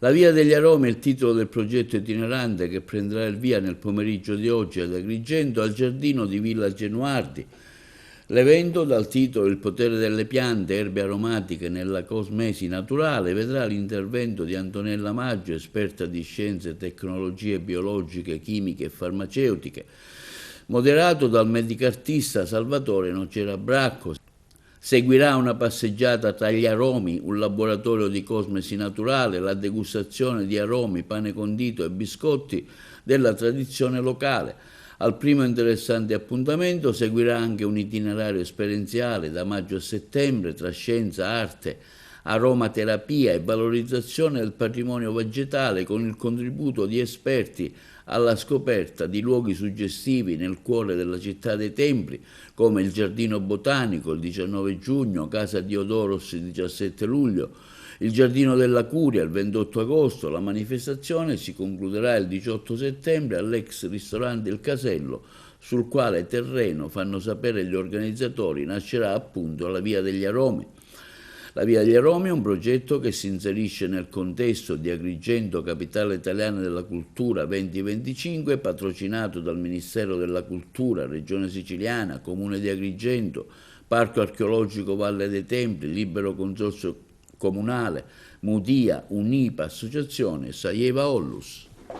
La Via degli Aromi è il titolo del progetto itinerante che prenderà il via nel pomeriggio di oggi ad Agrigento al giardino di Villa Genuardi. L'evento, dal titolo Il potere delle piante, erbe aromatiche nella cosmesi naturale, vedrà l'intervento di Antonella Maggio, esperta di scienze e tecnologie biologiche, chimiche e farmaceutiche, moderato dal medicartista Salvatore Nocera Bracco. Seguirà una passeggiata tra gli aromi, un laboratorio di cosmesi naturale, la degustazione di aromi, pane condito e biscotti della tradizione locale. Al primo interessante appuntamento seguirà anche un itinerario esperienziale da maggio a settembre tra scienza, arte, aromaterapia e valorizzazione del patrimonio vegetale con il contributo di esperti alla scoperta di luoghi suggestivi nel cuore della città dei templi, come il Giardino Botanico il 19 giugno, Casa Diodoros il 17 luglio, il Giardino della Curia il 28 agosto. La manifestazione si concluderà il 18 settembre all'ex ristorante Il Casello, sul quale terreno, fanno sapere gli organizzatori, nascerà appunto la Via degli Aromi. La Via degli Aromi è un progetto che si inserisce nel contesto di Agrigento, capitale italiana della cultura 2025, patrocinato dal Ministero della Cultura, Regione Siciliana, Comune di Agrigento, Parco Archeologico Valle dei Templi, Libero Consorzio Comunale, Mudia, Unipa, Associazione Saieva Ollus.